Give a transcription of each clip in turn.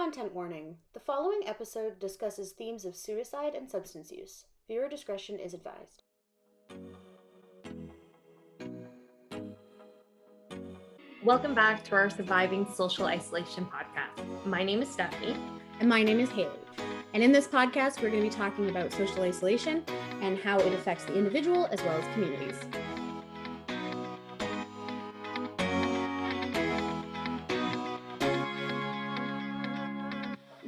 Content warning. The following episode discusses themes of suicide and substance use. Viewer discretion is advised. Welcome back to our Surviving Social Isolation podcast. My name is Stephanie. And my name is Haley. And in this podcast, we're going to be talking about social isolation and how it affects the individual as well as communities.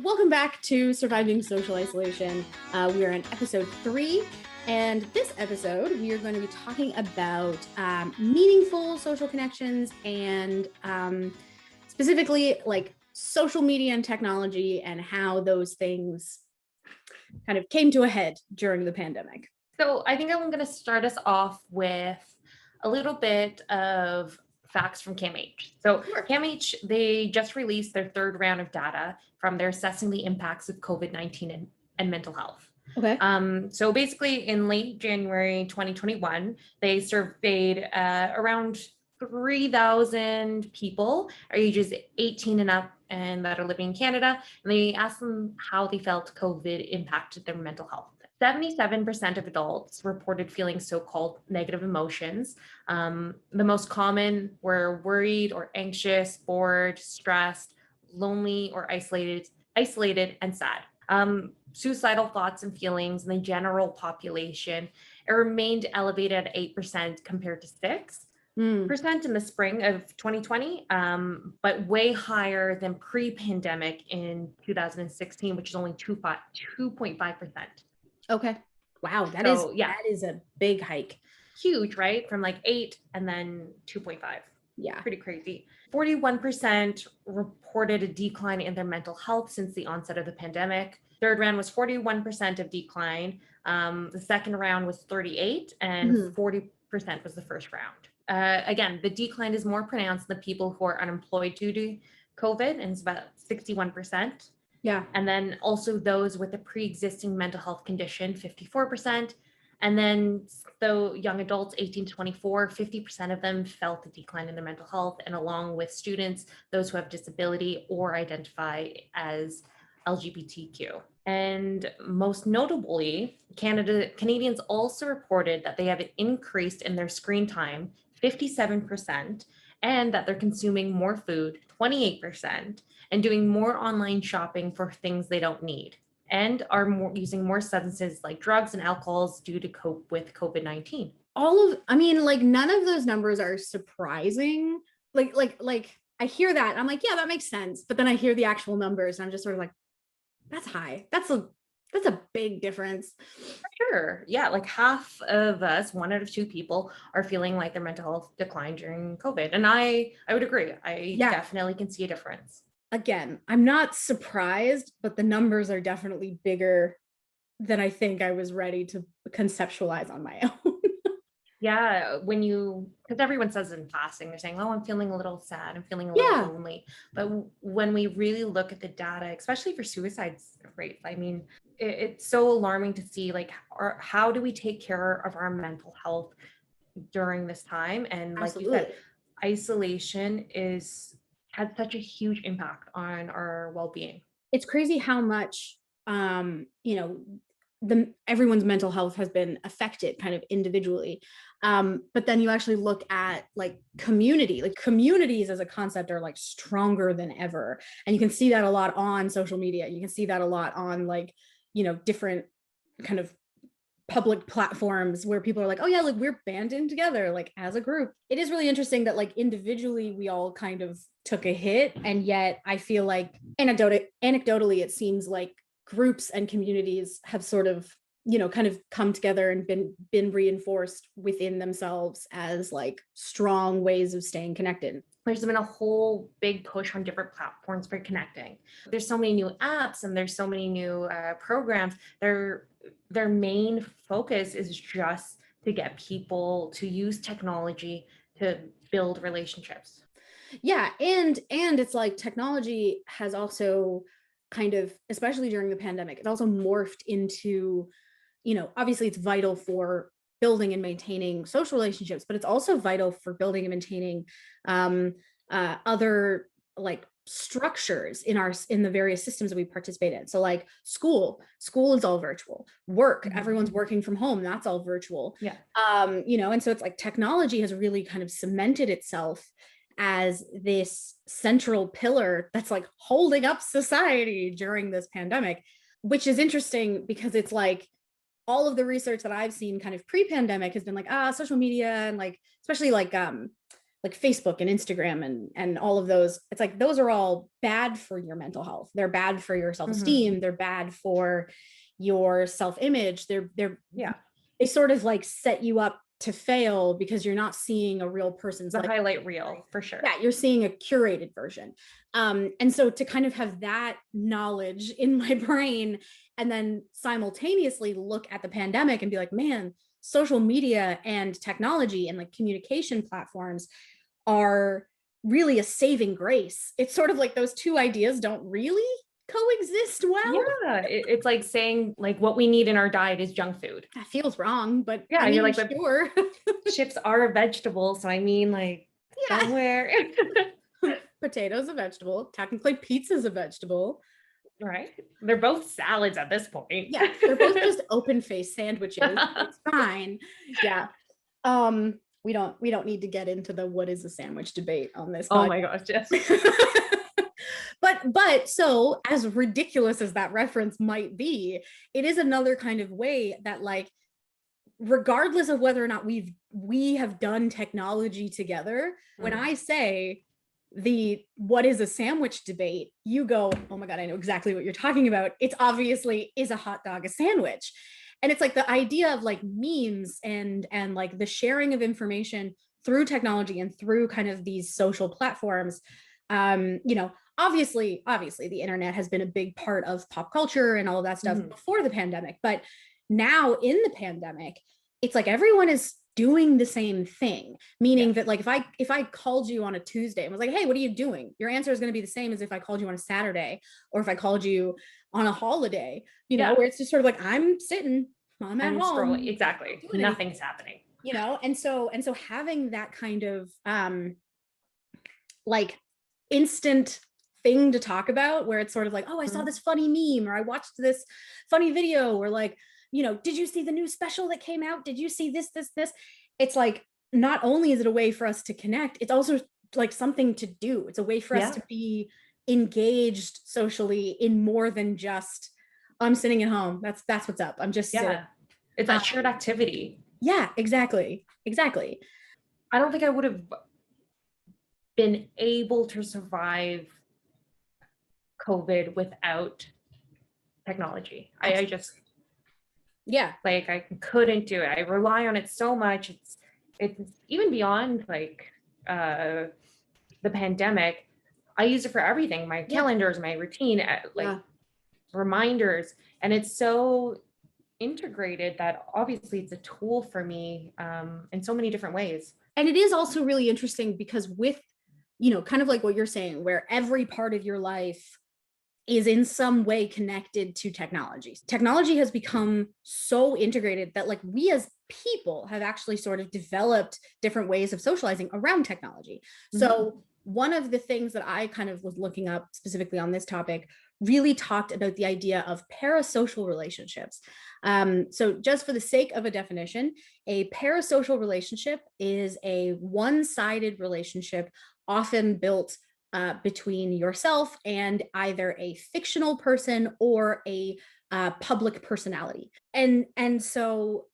Welcome back to Surviving Social Isolation. We are in episode 3. And this episode, we are going to be talking about meaningful social connections and specifically like social media and technology and how those things kind of came to a head during the pandemic. So I think I'm going to start us off with a little bit of facts from CAMH. So sure. CAMH, they just released their third round of data from their assessing the impacts of COVID-19 and mental health. Okay. So basically in late January 2021, they surveyed around 3,000 people ages 18 and up and that are living in Canada. And they asked them how they felt COVID impacted their mental health. 77% of adults reported feeling so-called negative emotions. The most common were worried or anxious, bored, stressed, lonely, or isolated, and sad. Suicidal thoughts and feelings in the general population, it remained elevated at 8% compared to 6% in the spring of 2020, but way higher than pre-pandemic in 2016, which is only 2.5%. Okay. Wow. That is a big hike. Huge, right? From like 8 and then 2.5. Yeah. Pretty crazy. 41% reported a decline in their mental health since the onset of the pandemic. Third round was 41% of decline. The second round was 38 and 40% was the first round. Again, the decline is more pronounced in the people who are unemployed due to COVID, and it's about 61%. Yeah. And then also those with a pre-existing mental health condition, 54%. And then the young adults, 18 to 24, 50% of them felt a decline in their mental health. And along with students, those who have disability or identify as LGBTQ. And most notably, Canadians also reported that they have increased in their screen time, 57%, and that they're consuming more food, 28%, and doing more online shopping for things they don't need, and are using more substances like drugs and alcohols due to cope with COVID-19. None of those numbers are surprising. Like I hear that, I'm like, yeah, that makes sense. But then I hear the actual numbers and I'm just sort of like, that's high. That's a big difference. For sure. Yeah. Like half of us, 1 out of 2 people are feeling like their mental health declined during COVID. And I would agree. I definitely can see a difference. Again, I'm not surprised, but the numbers are definitely bigger than I think I was ready to conceptualize on my own. Yeah, because everyone says in passing, they're saying, oh, I'm feeling a little sad, I'm feeling a little lonely. But when we really look at the data, especially for suicide rates, I mean, it's so alarming to see like how do we take care of our mental health during this time? And like you said, isolation had such a huge impact on our well-being. It's crazy how much, everyone's mental health has been affected kind of individually. But then you actually look at like communities as a concept are like stronger than ever. And you can see that a lot on social media. You can see that a lot on like, different kind of public platforms where people are like, oh yeah, like we're banding together, like as a group. It is really interesting that like individually we all kind of took a hit. And yet I feel like anecdotally, it seems like groups and communities have sort of, kind of come together and been reinforced within themselves as like strong ways of staying connected. There's been a whole big push on different platforms for connecting. There's so many new apps and there's so many new programs. Their main focus is just to get people to use technology to build relationships. Yeah, and it's like technology has also kind of, especially during the pandemic, it also morphed into, obviously it's vital for building and maintaining social relationships, but it's also vital for building and maintaining other like structures in the various systems that we participate in. So like school is all virtual. Work, everyone's working from home, that's all virtual. Yeah. And so it's like technology has really kind of cemented itself as this central pillar that's like holding up society during this pandemic, which is interesting because it's like all of the research that I've seen kind of pre-pandemic has been like, social media and like, especially like Facebook and Instagram and all of those. It's like, those are all bad for your mental health. They're bad for your self-esteem. They're bad for your self-image. They sort of like set you up to fail because you're not seeing a real person's life. Highlight reel, for sure. Yeah, you're seeing a curated version. And so to kind of have that knowledge in my brain and then simultaneously look at the pandemic and be like, man, social media and technology and like communication platforms are really a saving grace. It's sort of like those two ideas don't really coexist well. Yeah, it's like saying like what we need in our diet is junk food. That feels wrong, but yeah, you're like, sure. Chips are a vegetable, so I mean, like, somewhere. Potatoes a vegetable. Technically, pizza's a vegetable. Right? They're both salads at this point. Yeah, they're both just open-faced sandwiches. It's fine. Yeah. We don't need to get into the what is a sandwich debate on this. Oh my gosh, yes. But so as ridiculous as that reference might be, it is another kind of way that like, regardless of whether or not we have done technology together, when I say the what is a sandwich debate, you go, oh my God, I know exactly what you're talking about. It's obviously, is a hot dog a sandwich? And it's like the idea of like memes and like the sharing of information through technology and through kind of these social platforms. Obviously the internet has been a big part of pop culture and all of that stuff before the pandemic, but now in the pandemic, it's like everyone is doing the same thing, meaning that like if I called you on a Tuesday and was like, hey, what are you doing? Your answer is going to be the same as if I called you on a Saturday or if I called you on a holiday, where it's just sort of like, I'm sitting, I'm at home. Scrolling. Exactly. Nothing's happening. And so having that kind of like instant thing to talk about where it's sort of like, oh, I saw this funny meme or I watched this funny video or like, did you see the new special that came out? Did you see this? It's like, not only is it a way for us to connect, it's also like something to do. It's a way for us to be engaged socially in more than just, I'm sitting at home. That's what's up. I'm just sitting. It's that shared activity. Yeah, exactly. I don't think I would have been able to survive COVID without technology. I just like I couldn't do it. I rely on it so much. It's even beyond like the pandemic. I use it for everything. My calendars, my routine, reminders, and it's so integrated that obviously it's a tool for me in so many different ways. And it is also really interesting because with, kind of like what you're saying, where every part of your life is in some way connected to technology. Technology has become so integrated that like we as people have actually sort of developed different ways of socializing around technology. So one of the things that I kind of was looking up specifically on this topic really talked about the idea of parasocial relationships. So just for the sake of a definition, a parasocial relationship is a one-sided relationship often built between yourself and either a fictional person or a public personality. And so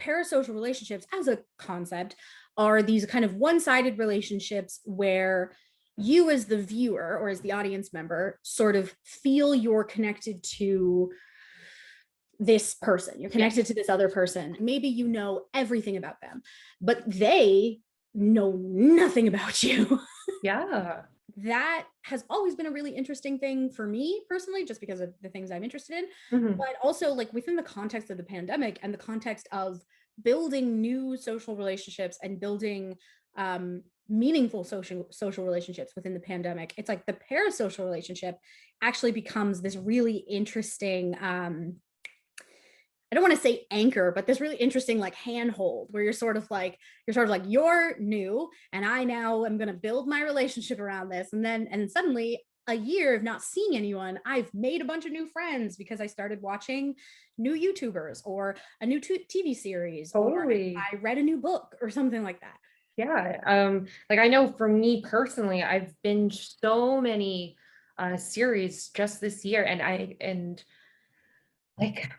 parasocial relationships as a concept are these kind of one-sided relationships where you as the viewer or as the audience member sort of feel you're connected to this person. You're connected to this other person. Maybe you know everything about them, but they know nothing about you. Yeah. That has always been a really interesting thing for me personally, just because of the things I'm interested in, but also like within the context of the pandemic and the context of building new social relationships and building meaningful social relationships within the pandemic. It's like the parasocial relationship actually becomes this really interesting I don't want to say anchor, but this really interesting like handhold where you're sort of like you're new and I now am going to build my relationship around this, and then suddenly a year of not seeing anyone, I've made a bunch of new friends because I started watching new YouTubers or a new TV series, or Totally. I read a new book or something like that. Yeah. Like I know for me personally, I've binged so many series just this year, and like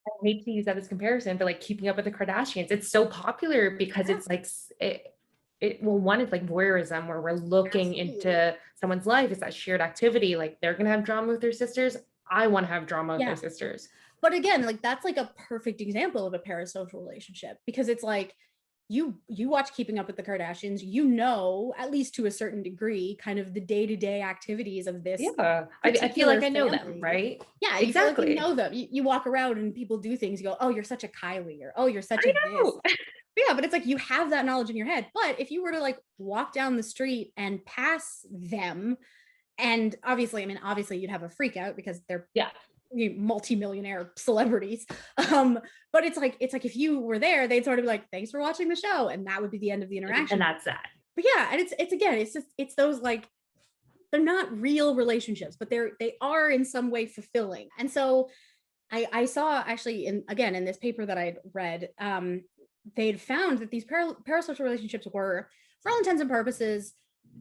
I hate to use that as comparison, but like Keeping Up with the Kardashians, it's so popular because Yeah. it's like well, one is like voyeurism where we're looking Absolutely. into someone's life. It's that shared activity. Like they're gonna have drama with their sisters. I want to have drama with Yeah. their sisters. But again, like that's like a perfect example of a parasocial relationship, because it's like you watch Keeping Up with the Kardashians, you know, at least to a certain degree, kind of the day-to-day activities of this Yeah. I feel particular like I know them, family. right? Yeah, you feel like you Exactly. know them. You walk around and people do things, you go, oh, you're such a Kylie, or oh, you're such I a this. know. Yeah, but it's like you have that knowledge in your head. But if you were to like walk down the street and pass them, and obviously, I mean, obviously you'd have a freak out because they're Yeah. multi-millionaire celebrities. But it's like if you were there, they'd sort of be like, thanks for watching the show, and that would be the end of the interaction. And that's that. But yeah, and it's again, it's just it's those like, they're not real relationships, but they are in some way fulfilling. And so I saw actually in this paper that I'd read, they'd found that these parasocial relationships were, for all intents and purposes,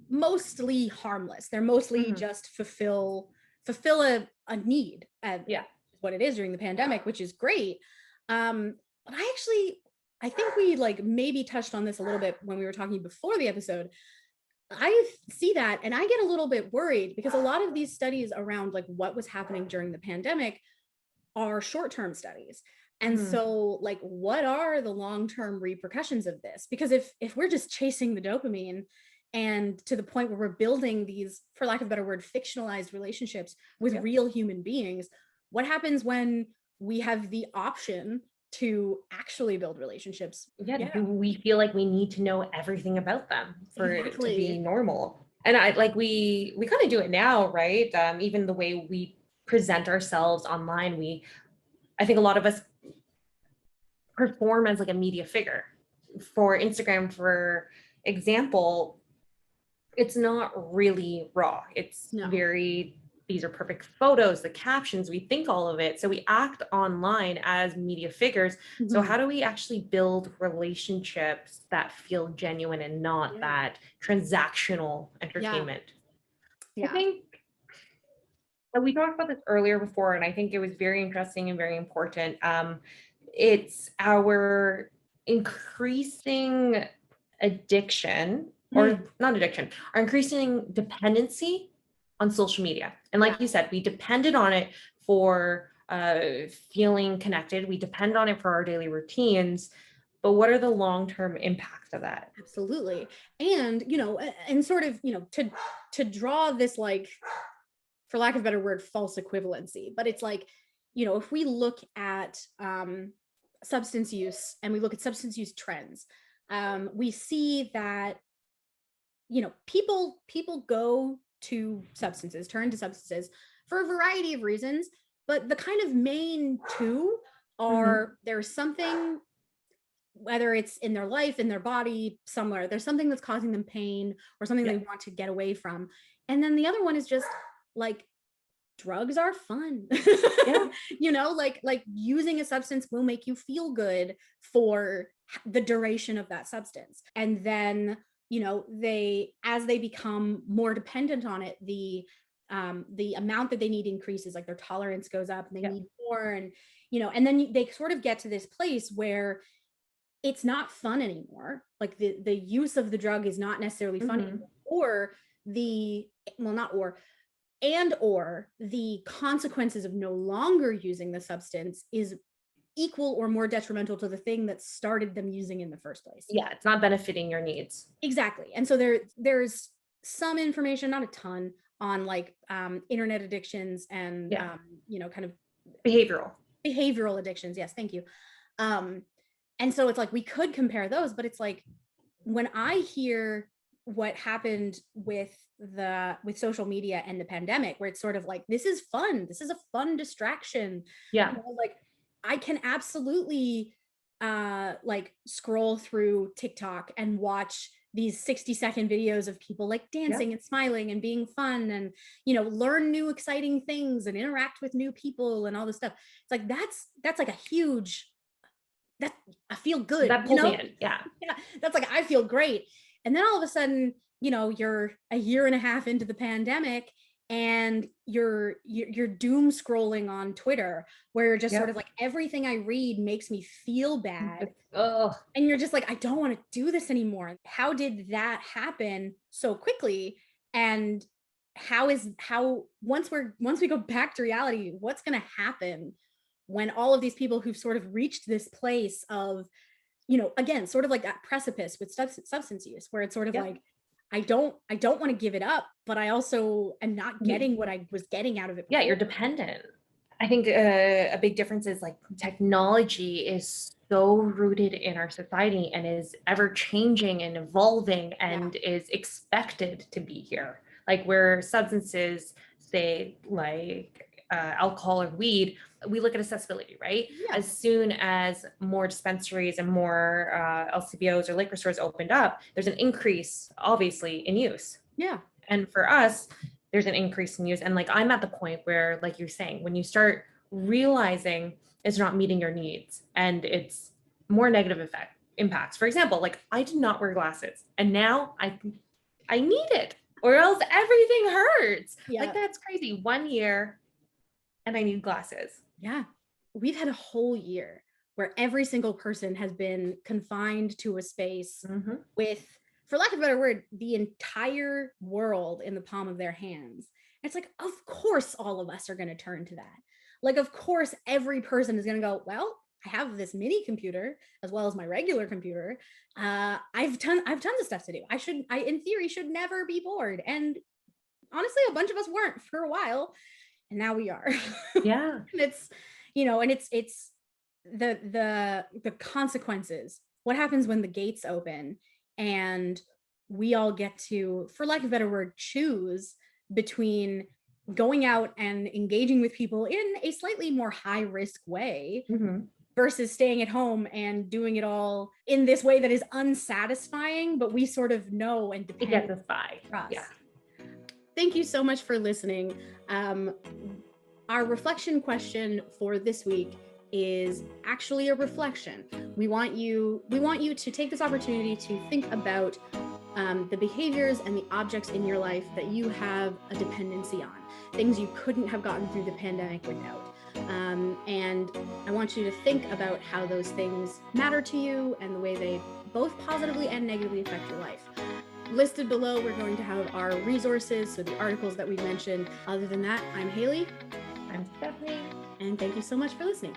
mostly harmless. They're mostly just fulfill a need, Yeah. what it is during the pandemic, which is great. But I think we like maybe touched on this a little bit when we were talking before the episode. I see that and I get a little bit worried because a lot of these studies around like what was happening during the pandemic are short-term studies. And so like, what are the long-term repercussions of this? Because if we're just chasing the dopamine, and to the point where we're building these, for lack of a better word, fictionalized relationships with real human beings, what happens when we have the option to actually build relationships? Yeah. Do we feel like we need to know everything about them for it to be Exactly. normal? And I like we kind of do it now, right? Even the way we present ourselves online, I think a lot of us perform as like a media figure. For Instagram, for example, it's not really raw. It's No. very, these are perfect photos, the captions, we think all of it. So we act online as media figures. So how do we actually build relationships that feel genuine and not that transactional entertainment? I think we talked about this earlier before, and I think it was very interesting and very important. It's our increasing addiction, or not addiction, our increasing dependency on social media. And like you said, we depended on it for feeling connected. We depend on it for our daily routines. But what are the long-term impacts of that? Absolutely. And, you know, and sort of, you know, to draw this, like, for lack of a better word, false equivalency, but it's like, you know, if we look at substance use and we look at substance use trends, we see that, you know, people go to substances, turn to substances for a variety of reasons, but the kind of main two are there's something, whether it's in their life, in their body, somewhere, there's something that's causing them pain or something they want to get away from. And then the other one is just like, drugs are fun. You know, like using a substance will make you feel good for the duration of that substance. And then, you know, as they become more dependent on it, the amount that they need increases, like their tolerance goes up and they need more. And, you know, and then they sort of get to this place where it's not fun anymore. Like the use of the drug is not necessarily fun anymore, or or the consequences of no longer using the substance is equal or more detrimental to the thing that started them using in the first place. Yeah, it's not benefiting your needs. Exactly. And so there's some information, not a ton, on like internet addictions and you know, kind of behavioral addictions. Yes, thank you. And so it's like we could compare those, but it's like when I hear what happened with social media and the pandemic, where it's sort of like, this is fun, this is a fun distraction, you know, like I can absolutely like scroll through TikTok and watch these 60-second videos of people like dancing and smiling and being fun and, you know, learn new exciting things and interact with new people and all this stuff. It's like that's like a huge, that I feel good, That pulls me in. Yeah. Yeah, that's like I feel great. And then all of a sudden, you know, you're a year and a half into the pandemic and you're doom scrolling on Twitter where you're just sort of like, everything I read makes me feel bad. Oh, And you're just like, I don't want to do this anymore. How did that happen so quickly? And once we go back to reality, what's going to happen when all of these people who've sort of reached this place of, you know, again, sort of like that precipice with substance use, where it's sort of like, I don't want to give it up, but I also am not getting what I was getting out of it before. Yeah, you're dependent. I think a big difference is like technology is so rooted in our society and is ever changing and evolving and is expected to be here. Like where substances, say like alcohol or weed, we look at accessibility, right? Yeah. As soon as more dispensaries and more LCBOs or liquor stores opened up, there's an increase, obviously, in use. Yeah. And for us, there's an increase in use. And like, I'm at the point where, like you're saying, when you start realizing it's not meeting your needs and it's more negative impacts. For example, like I did not wear glasses and now I need it or else everything hurts. Yeah. Like that's crazy. 1 year and I need glasses. Yeah. We've had a whole year where every single person has been confined to a space with, for lack of a better word, the entire world in the palm of their hands. And it's like, of course, all of us are going to turn to that. Like, of course, every person is going to go, well, I have this mini computer as well as my regular computer. I've tons of stuff to do. I in theory should never be bored. And honestly, a bunch of us weren't for a while. And now we are. Yeah. And it's, you know, and it's the consequences. What happens when the gates open and we all get to, for lack of a better word, choose between going out and engaging with people in a slightly more high risk way versus staying at home and doing it all in this way that is unsatisfying, but we sort of know and depend. It gets us by. Yeah. Thank you so much for listening. Our reflection question for this week is actually a reflection. We want you to take this opportunity to think about the behaviors and the objects in your life that you have a dependency on, things you couldn't have gotten through the pandemic without. And I want you to think about how those things matter to you and the way they both positively and negatively affect your life. Listed below, we're going to have our resources, so the articles that we mentioned. Other than that, I'm Haley. I'm Stephanie. And thank you so much for listening.